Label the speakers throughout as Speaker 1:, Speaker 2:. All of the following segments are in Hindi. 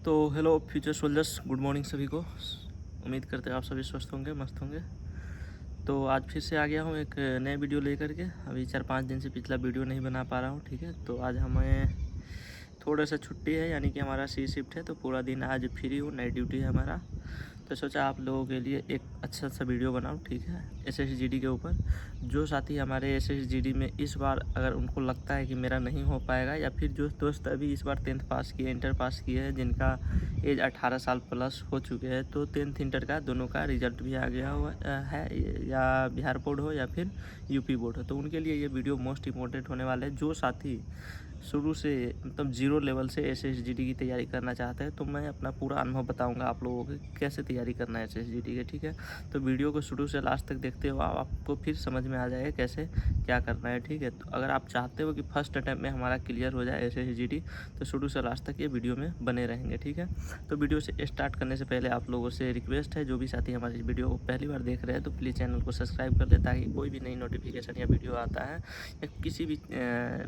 Speaker 1: तो hello future soldiers, good morning सभी को। उम्मीद करते हैं आप सभी स्वस्थ होंगे, मस्त होंगे। तो आज फिर से आ गया हूँ एक नए वीडियो लेकर के। अभी 4-5 दिन से पिछला वीडियो नहीं बना पा रहा हूँ, ठीक है। तो आज हमें थोड़ा सा छुट्टी है, यानी कि हमारा सी शिफ्ट है, तो पूरा दिन आज फ्री हूँ, नाइट ड्यूटी है हमारा। तो सोचा आप लोगों के लिए एक अच्छा सा वीडियो बनाऊँ, ठीक है, SSGD के ऊपर। जो साथी हमारे SSGD में इस बार अगर उनको लगता है कि मेरा नहीं हो पाएगा, या फिर जो दोस्त अभी इस बार 10th पास किए, इंटर पास किए हैं, जिनका एज 18 साल प्लस हो चुके हैं, तो 10th इंटर का दोनों का रिजल्ट भी आ गया हुआ है, या बिहार बोर्ड हो या फिर यूपी बोर्ड हो, तो उनके लिए ये वीडियो मोस्ट इम्पोर्टेंट होने वाला है। जो साथी शुरू से मतलब जीरो लेवल से SSGD की तैयारी करना चाहते हैं, तो मैं अपना पूरा अनुभव बताऊंगा आप लोगों को कैसे तैयारी करना है SSGD के, ठीक है। तो वीडियो को शुरू से लास्ट तक देखते हो, आपको फिर समझ में आ जाएगा कैसे क्या करना है, ठीक है। तो अगर आप चाहते हो कि फर्स्ट अटैम्प्ट में हमारा क्लियर हो जाए SSGD, तो शुरू से लास्ट तक ये वीडियो में बने रहेंगे, ठीक है। तो वीडियो से स्टार्ट करने से पहले आप लोगों से रिक्वेस्ट है, जो भी साथी हमारी वीडियो को पहली बार देख रहे हैं, तो प्लीज़ चैनल को सब्सक्राइब कर ले, ताकि कोई भी नई नोटिफिकेशन या वीडियो आता है या किसी भी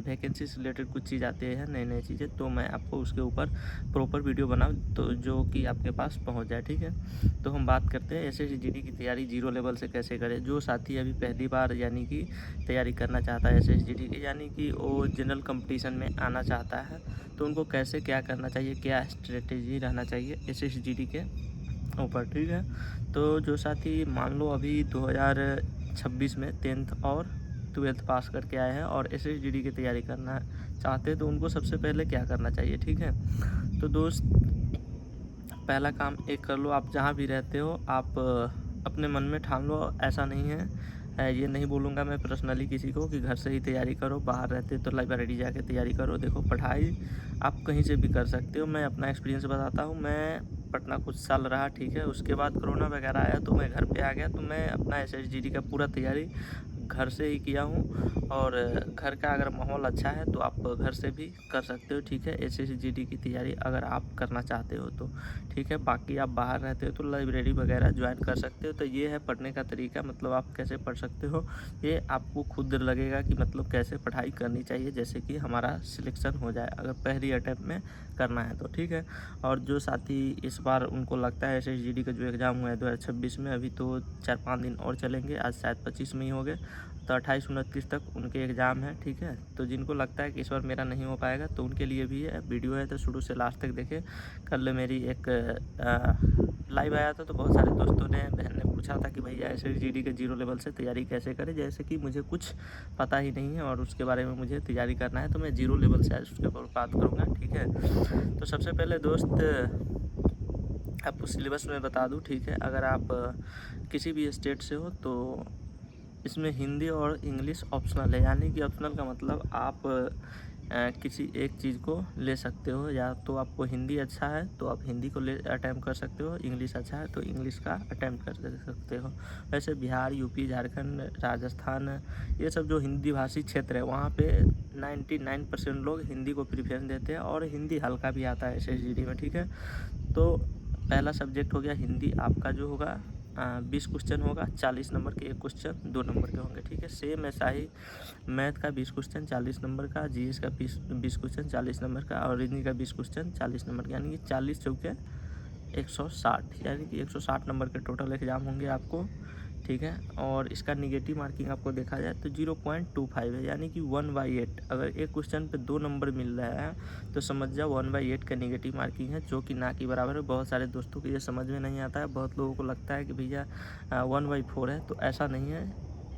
Speaker 1: वैकेंसी से रिलेटेड कुछ चीज़ आती है, नई नई चीज़ें, तो मैं आपको उसके ऊपर प्रॉपर वीडियो बनाऊँ, तो जो कि आपके पास पहुंच जाए, ठीक है। तो हम बात करते हैं SSGD की तैयारी जीरो लेवल से कैसे करें। जो साथी अभी पहली बार यानी कि तैयारी करना चाहता है SSGD की, यानी कि वो जनरल कंपटीशन में आना चाहता है, तो उनको कैसे क्या करना चाहिए, क्या स्ट्रेटेजी रहना चाहिए SSGD के ऊपर, ठीक है। तो जो साथी मान लो अभी 2026 में 10th और 12th पास करके आए हैं और SSGD की तैयारी करना चाहते हैं, तो उनको सबसे पहले क्या करना चाहिए, ठीक है। तो दोस्त, पहला काम एक कर लो, आप जहाँ भी रहते हो आप अपने मन में ठान लो, ऐसा नहीं है, ये नहीं बोलूँगा मैं पर्सनली किसी को कि घर से ही तैयारी करो, बाहर रहते तो लाइब्रेरी जाके तैयारी करो। देखो, पढ़ाई आप कहीं से भी कर सकते हो। मैं अपना एक्सपीरियंस बताता हूँ। मैं पटना कुछ साल रहा, ठीक है। उसके बाद कोरोना वगैरह आया तो मैं घर पे आ गया, तो मैं अपना SSGD का पूरा तैयारी घर से ही किया हूँ। और घर का अगर माहौल अच्छा है तो आप घर से भी कर सकते हो, ठीक है, SSGD की तैयारी अगर आप करना चाहते हो तो, ठीक है। बाकी आप बाहर रहते हो तो लाइब्रेरी वगैरह ज्वाइन कर सकते हो। तो ये है पढ़ने का तरीका, मतलब आप कैसे पढ़ सकते हो, ये आपको खुद लगेगा कि मतलब कैसे पढ़ाई करनी चाहिए, जैसे कि हमारा सिलेक्शन हो जाए अगर पहली अटैम्प्ट में करना है तो, ठीक है। और जो साथी इस बार उनको लगता है SSGD का जो एग्ज़ाम हुआ है 2026 में, अभी तो 4-5 दिन और चलेंगे, आज शायद 25 में ही हो गए, तो 28-29 तक उनके एग्ज़ाम है, ठीक है। तो जिनको लगता है कि इस बार मेरा नहीं हो पाएगा, तो उनके लिए भी वीडियो है, तो शुरू से लास्ट तक देखें। कल मेरी एक लाइव आया था, तो बहुत सारे दोस्तों ने, बहन ने पूछा था कि भैया SSGD के जीरो लेवल से तैयारी कैसे करें, जैसे कि मुझे कुछ पता ही नहीं है और उसके बारे में मुझे तैयारी करना है, तो मैं जीरो लेवल से आज उसके ऊपर बात करूँगा, ठीक है। तो सबसे पहले दोस्त, आपको सिलेबस में बता दूं, ठीक है। अगर आप किसी भी स्टेट से हो तो इसमें हिंदी और इंग्लिश ऑप्शनल है, यानी कि ऑप्शनल का मतलब आप किसी एक चीज़ को ले सकते हो। या तो आपको हिंदी अच्छा है तो आप हिंदी को ले अटैम्प्ट कर सकते हो, इंग्लिश अच्छा है तो इंग्लिश का अटैम्प्ट कर सकते हो। वैसे बिहार, यूपी, झारखंड, राजस्थान, ये सब जो हिंदी भाषी क्षेत्र है, वहाँ पे 99% लोग हिंदी को प्रीफरेंस देते हैं, और हिंदी हल्का भी आता है SSGD में, ठीक है। तो पहला सब्जेक्ट हो गया हिंदी, आपका जो होगा 20 क्वेश्चन होगा, 40 नंबर के एक क्वेश्चन 2 नंबर के होंगे, ठीक है। सेम ऐसा ही मैथ का 20 क्वेश्चन 40 नंबर का, GS का 20 क्वेश्चन 40 नंबर का, और रीजनिंग का 20 क्वेश्चन 40 नंबर का, यानी कि 40 चौके 160, यानी कि 160 नंबर के टोटल एग्ज़ाम होंगे आपको, ठीक है। और इसका निगेटिव मार्किंग आपको देखा जाए तो 0.25 है, यानी कि 1/8। अगर एक क्वेश्चन पे 2 नंबर मिल रहा है तो समझ जाओ 1/8 का निगेटिव मार्किंग है, जो कि ना के बराबर है। बहुत सारे दोस्तों को ये समझ में नहीं आता है, बहुत लोगों को लगता है कि भैया 1/4 है, तो ऐसा नहीं है,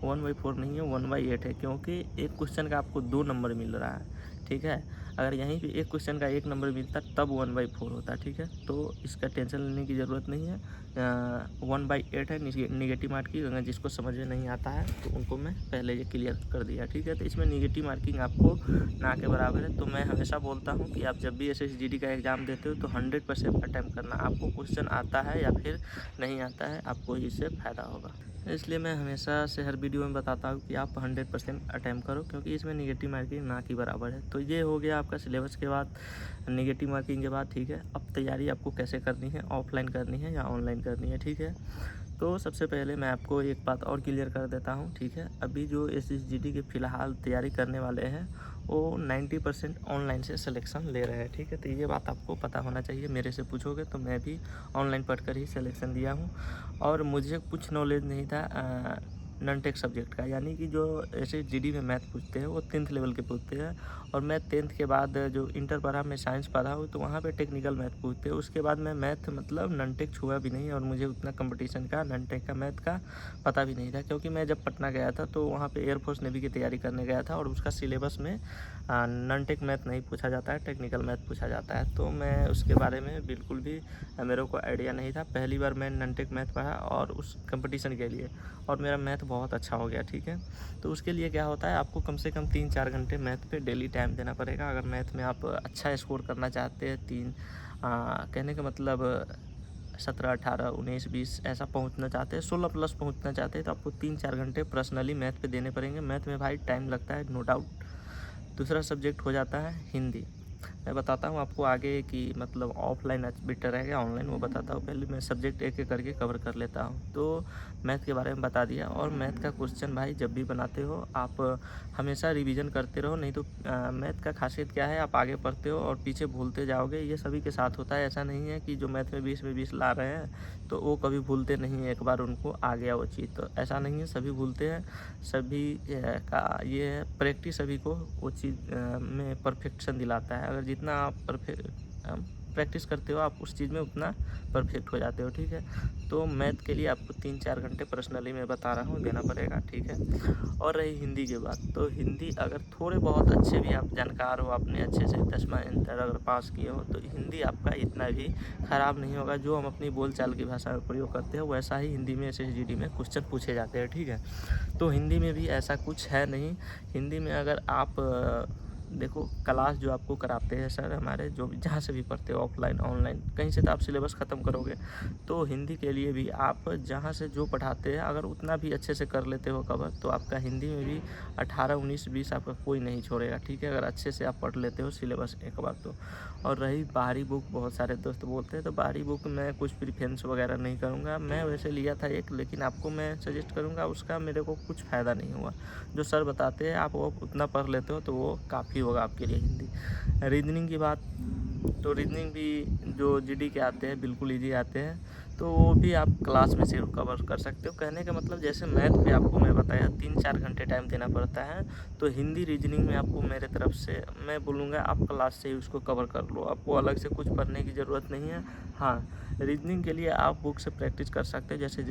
Speaker 1: 1/4 नहीं है, 1/8 है, क्योंकि एक क्वेश्चन का आपको 2 नंबर मिल रहा है, ठीक है। अगर यहीं पे एक क्वेश्चन का 1 नंबर मिलता तब 1/4 होता, ठीक है। तो इसका टेंशन लेने की ज़रूरत नहीं है। 1/8 है निगेटिव मार्किंग। अगर जिसको समझ में नहीं आता है तो उनको मैं पहले ये क्लियर कर दिया, ठीक है। तो इसमें निगेटिव मार्किंग आपको ना के बराबर है। तो मैं हमेशा बोलता हूँ कि आप जब भी SSGD का एग्ज़ाम देते हो तो 100% अटैम्प्ट करना। आपको क्वेश्चन आता है या फिर नहीं आता है, आपको इससे फ़ायदा होगा। इसलिए मैं हमेशा से हर वीडियो में बताता हूँ कि आप 100% अटैम्प्ट करो, क्योंकि इसमें निगेटिव मार्किंग ना के बराबर है। तो ये हो गया आपका सिलेबस के बाद, निगेटिव मार्किंग के बाद, ठीक है। अब तैयारी आपको कैसे करनी है, ऑफलाइन करनी है या ऑनलाइन करनी है, ठीक है। तो सबसे पहले मैं आपको एक बात और क्लियर कर देता हूँ, ठीक है। अभी जो SSGD के फ़िलहाल तैयारी करने वाले हैं वो 90% ऑनलाइन से सिलेक्शन ले रहे हैं, ठीक है। तो ये बात आपको पता होना चाहिए। मेरे से पूछोगे तो मैं भी ऑनलाइन पढ़कर ही सिलेक्शन दिया हूँ, और मुझे कुछ नॉलेज नहीं था नॉन टेक सब्जेक्ट का, यानी कि जो ऐसे जीडी में मैथ पूछते हैं वो 10th लेवल के पूछते हैं, और मैं 10th के बाद जो इंटर पढ़ा, मैं साइंस पढ़ा हूँ, तो वहाँ पे टेक्निकल मैथ पूछते हैं। उसके बाद मैं मैथ मतलब नॉन टेक छुआ भी नहीं, और मुझे उतना कंपटीशन का नॉन टेक का मैथ का पता भी नहीं था, क्योंकि मैं जब पटना गया था तो वहाँ पे एयरफोर्स नेवी की तैयारी करने गया था, और उसका सिलेबस में नॉन टेक मैथ नहीं पूछा जाता है, टेक्निकल मैथ पूछा जाता है। तो मैं उसके बारे में बिल्कुल भी मेरे को आइडिया नहीं था। पहली बार मैं नॉन टेक मैथ पढ़ा और उस कंपटीशन के लिए, और मेरा मैथ बहुत अच्छा हो गया, ठीक है। तो उसके लिए क्या होता है, आपको कम से कम 3-4 घंटे मैथ पे डेली टाइम देना पड़ेगा। अगर मैथ में आप अच्छा स्कोर करना चाहते हैं, कहने का मतलब 17, 18, 19, 20 ऐसा पहुंचना चाहते हैं, 16 प्लस पहुंचना चाहते हैं, तो आपको 3-4 घंटे पर्सनली मैथ पे देने पड़ेंगे। मैथ में भाई टाइम लगता है, नो डाउट। दूसरा सब्जेक्ट हो जाता है हिंदी। मैं बताता हूँ आपको आगे कि मतलब ऑफलाइन बेटर है या ऑनलाइन, वो बताता हूँ। पहले मैं सब्जेक्ट एक एक करके कवर कर लेता हूँ। तो मैथ के बारे में बता दिया, और मैथ का क्वेश्चन भाई जब भी बनाते हो आप हमेशा रिवीजन करते रहो, नहीं तो मैथ का खासियत क्या है, आप आगे पढ़ते हो और पीछे भूलते जाओगे। ये सभी के साथ होता है, ऐसा नहीं है कि जो मैथ में 20 में 20 ला रहे हैं तो वो कभी भूलते नहीं हैं, एक बार उनको आ गया वो चीज़, तो ऐसा नहीं है, सभी भूलते हैं। सभी का ये है, प्रैक्टिस सभी को वो चीज़ में परफेक्शन दिलाता है। अगर जितना आप प्रैक्टिस करते हो आप उस चीज़ में उतना परफेक्ट हो जाते हो, ठीक है। तो मैथ के लिए आपको 3-4 घंटे पर्सनली मैं बता रहा हूँ देना पड़ेगा, ठीक है। और रही हिंदी की बात, तो हिंदी अगर थोड़े बहुत अच्छे भी आप जानकार हो, आपने अच्छे से 10वां इंटर अगर पास किए हो, तो हिंदी आपका इतना भी ख़राब नहीं होगा। जो हम अपनी बोलचाल की भाषा में प्रयोग करते हैं वैसा ही हिंदी में SSGD में क्वेश्चन पूछे जाते हैं, ठीक है। तो हिंदी में भी ऐसा कुछ है नहीं। हिंदी में अगर आप देखो, क्लास जो आपको कराते हैं सर हमारे, जो जहाँ से भी पढ़ते हो, ऑफलाइन ऑनलाइन कहीं से तो आप सिलेबस ख़त्म करोगे। तो हिंदी के लिए भी आप जहाँ से जो पढ़ाते हैं अगर उतना भी अच्छे से कर लेते हो कवर, तो आपका हिंदी में भी 18, 19, 20 आपका कोई नहीं छोड़ेगा, ठीक है। अगर अच्छे से आप पढ़ लेते हो सिलेबस एक बार तो। और रही बाहरी बुक, बहुत सारे दोस्त बोलते हैं, तो बाहरी बुक में कुछ प्रिफरेंस वगैरह नहीं करूँगा। मैं वैसे लिया था एक, लेकिन आपको मैं सजेस्ट करूँगा, उसका मेरे को कुछ फ़ायदा नहीं हुआ। जो सर बताते हैं आप वो उतना पढ़ लेते हो तो वो काफ़ी होगा आपके लिए हिंदी। रीजनिंग की बात, तो रीजनिंग भी जो जीडी के आते हैं बिल्कुल ईजी आते हैं, तो वो भी आप क्लास में से कवर कर सकते हो। कहने का मतलब जैसे मैथ पे आपको मैं बताया 3-4 घंटे टाइम देना पड़ता है, तो हिंदी रीजनिंग में आपको मेरे तरफ से मैं बोलूँगा आप क्लास से ही उसको कवर कर लो, आपको अलग से कुछ पढ़ने की ज़रूरत नहीं है। हाँ, रीजनिंग के लिए आप बुक से प्रैक्टिस कर सकते हो। जैसे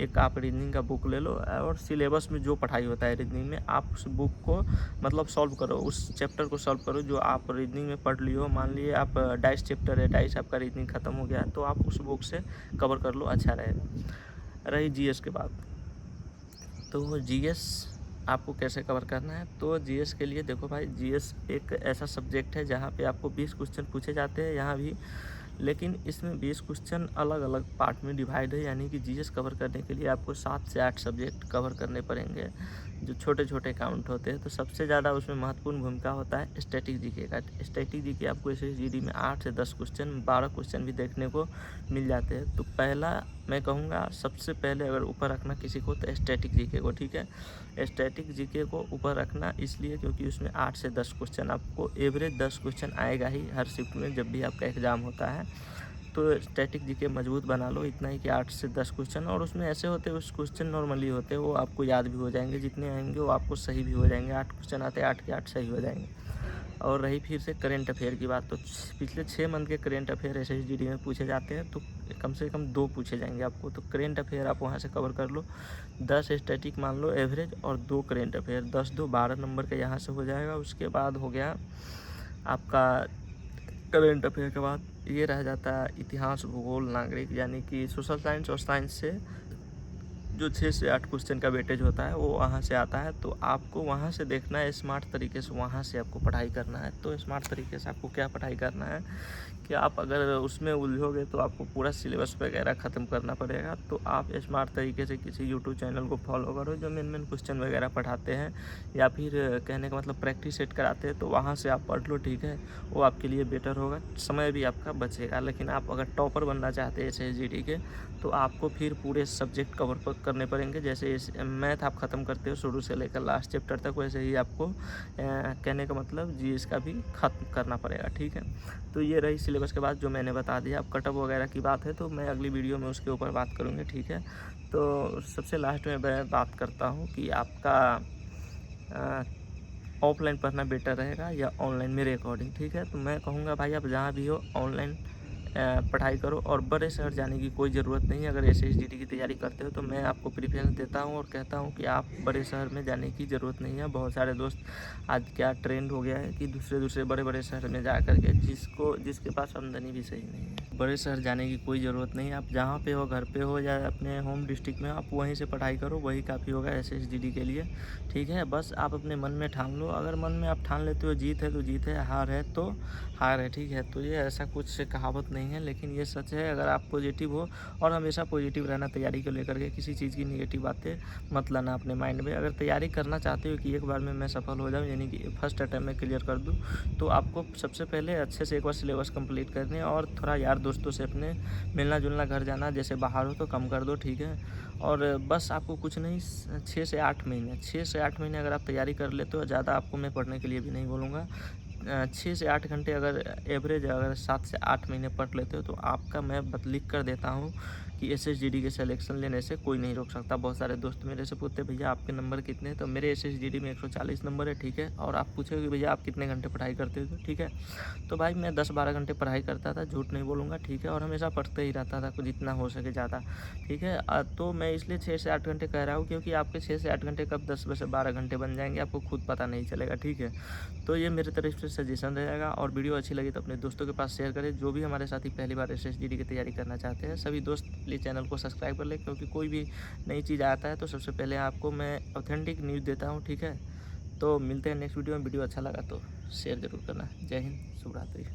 Speaker 1: एक आप रीजनिंग का बुक ले लो, और सिलेबस में जो पढ़ाई होता है रीजनिंग में, आप उस बुक को मतलब सॉल्व करो, उस चैप्टर को सॉल्व करो जो आप रीजनिंग में पढ़ लियो। मान लिए आप डाइस चैप्टर है, डाइस आपका रीजनिंग ख़त्म हो गया, तो आप उस बुक से कवर कर लो, अच्छा रहेगा। रही जीएस के बाद, तो जीएस आपको कैसे कवर करना है, तो जीएस के लिए देखो भाई, जीएस एक ऐसा सब्जेक्ट है जहाँ पे आपको 20 क्वेश्चन पूछे जाते हैं यहाँ भी, लेकिन इसमें 20 क्वेश्चन अलग अलग पार्ट में डिवाइड है, यानी कि जीएस कवर करने के लिए आपको 7 से 8 सब्जेक्ट कवर करने पड़ेंगे, जो छोटे छोटे काउंट होते हैं। तो सबसे ज़्यादा उसमें महत्वपूर्ण भूमिका होता है स्टैटिक जीके का। स्टैटिक जीके आपको SSGD में 8 से 10 क्वेश्चन, 12 क्वेश्चन भी देखने को मिल जाते हैं। तो पहला मैं कहूँगा सबसे पहले अगर ऊपर रखना किसी को, तो स्टैटिक जीके को, ठीक है। स्टैटिक जीके को ऊपर रखना इसलिए क्योंकि उसमें 8 से 10 क्वेश्चन, आपको एवरेज 10 क्वेश्चन आएगा ही हर शिफ्ट में जब भी आपका एग्ज़ाम होता है। तो स्टैटिक जीके मजबूत बना लो, इतना ही कि 8 से 10 क्वेश्चन, और उसमें ऐसे होते हैं, उस क्वेश्चन नॉर्मली होते हैं, वो आपको याद भी हो जाएंगे, जितने आएंगे वो आपको सही भी हो जाएंगे। 8 क्वेश्चन आते हैं, 8 के 8 सही हो जाएंगे। और रही फिर से करेंट अफेयर की बात, तो पिछले 6 मंथ के करेंट अफेयर SSGD में पूछे जाते हैं, तो कम से कम 2 पूछे जाएंगे आपको। तो करेंट अफेयर आप वहाँ से कवर कर लो, 10 स्टैटिक मान लो एवरेज, और 2 करेंट अफेयर, 10 2 12 नंबर का यहाँ से हो जाएगा। उसके बाद हो गया आपका करेंट अफेयर के बाद ये रह जाता है इतिहास, भूगोल, नागरिक, यानी कि सोशल साइंस और साइंस से जो 6 से 8 क्वेश्चन का वेटेज होता है वो वहाँ से आता है। तो आपको वहाँ से देखना है, स्मार्ट तरीके से वहाँ से आपको पढ़ाई करना है। तो स्मार्ट तरीके से आपको क्या पढ़ाई करना है कि आप अगर उसमें उलझोगे तो आपको पूरा सिलेबस वगैरह ख़त्म करना पड़ेगा। तो आप स्मार्ट तरीके से किसी यूट्यूब चैनल को फॉलो करो जो मेन क्वेश्चन वगैरह पढ़ाते हैं, या फिर कहने का मतलब प्रैक्टिस सेट कराते हैं, तो वहाँ से आप पढ़ लो, ठीक है। वो आपके लिए बेटर होगा, समय भी आपका बचेगा। लेकिन आप अगर टॉपर बनना चाहते हैं SSGD के, तो आपको फिर पूरे सब्जेक्ट करने पड़ेंगे। जैसे इस मैथ आप ख़त्म करते हो शुरू से लेकर लास्ट चैप्टर तक, वैसे ही आपको कहने का मतलब जीएस का भी ख़त्म करना पड़ेगा, ठीक है। तो ये रही सिलेबस के बाद जो मैंने बता दिया। अब कटअप वगैरह की बात है तो मैं अगली वीडियो में उसके ऊपर बात करूँगी, ठीक है। तो सबसे लास्ट में मैं बात करता हूँ कि आपका ऑफलाइन पढ़ना बेटर रहेगा या ऑनलाइन, मेरे अकॉर्डिंग, ठीक है। तो मैं कहूँगा भाई आप जहाँ भी हो ऑनलाइन पढ़ाई करो, और बड़े शहर जाने की कोई ज़रूरत नहीं है। अगर SSGD की तैयारी करते हो तो मैं आपको प्रेफरेंस देता हूँ और कहता हूँ कि आप बड़े शहर में जाने की ज़रूरत नहीं है। बहुत सारे दोस्त आज क्या ट्रेंड हो गया है कि दूसरे बड़े शहर में जा कर के जिसके पास आमदनी भी सही नहीं है। बड़े शहर जाने की कोई ज़रूरत नहीं है। आप जहाँ पे हो, घर पे हो या अपने होम डिस्ट्रिक्ट में, आप वहीं से पढ़ाई करो, वही काफ़ी होगा SSGD के लिए, ठीक है। बस आप अपने मन में ठान लो। अगर मन में आप ठान लेते हो जीत है तो जीत है, हार है तो हार है, ठीक है। तो ये ऐसा कुछ कहावत नहीं है, लेकिन ये सच है। अगर आप पॉजिटिव हो और हमेशा पॉजिटिव रहना तैयारी को लेकर के, किसी चीज़ की नेगेटिव बातें मत लाना अपने माइंड में। अगर तैयारी करना चाहते हो कि एक बार में मैं सफल हो जाऊँ, यानी कि फर्स्ट अटैम्प्ट में क्लियर कर दूँ, तो आपको सबसे पहले अच्छे से एक बार सिलेबस कंप्लीट करने और थोड़ा यार दोस्तों से अपने मिलना जुलना, घर जाना जैसे बाहर हो तो कम कर दो, ठीक है। और बस आपको कुछ नहीं, 6 से 8 महीने अगर आप तैयारी कर लेते हो, ज़्यादा आपको मैं पढ़ने के लिए भी नहीं बोलूँगा। 6 से 8 घंटे अगर एवरेज, अगर 7 से 8 महीने पढ़ लेते हो तो आपका मैं लिख कर देता हूँ कि SSGD के सिलेक्शन लेने से कोई नहीं रोक सकता। बहुत सारे दोस्त मेरे से पूछते भैया आपके नंबर कितने हैं, तो मेरे SSGD में 140 नंबर है, ठीक है। और आप पूछोगे भैया आप कितने घंटे पढ़ाई करते हो, ठीक है। तो भाई मैं 10-12 घंटे पढ़ाई करता था, झूठ नहीं बोलूँगा, ठीक है। और हमेशा पढ़ते ही रहता था जितना हो सके ज़्यादा, ठीक है। तो मैं इसलिए 6 से 8 घंटे कह रहा हूँ क्योंकि आपके 6 से 8 घंटे कब 10 से 12 घंटे बन जाएंगे आपको खुद पता नहीं चलेगा, ठीक है। तो ये मेरी तरफ से सजेशन रहेगा। और वीडियो अच्छी लगी तो अपने दोस्तों के पास शेयर करें। जो भी हमारे साथी पहली बार SSGD की तैयारी करना चाहते हैं, सभी दोस्त प्लीज़ चैनल को सब्सक्राइब कर लें, क्योंकि कोई भी नई चीज़ आता है तो सबसे पहले आपको मैं ऑथेंटिक न्यूज़ देता हूँ, ठीक है। तो मिलते हैं नेक्स्ट वीडियो में। वीडियो अच्छा लगा तो शेयर ज़रूर करना। जय हिंद, शुभ रात्रि।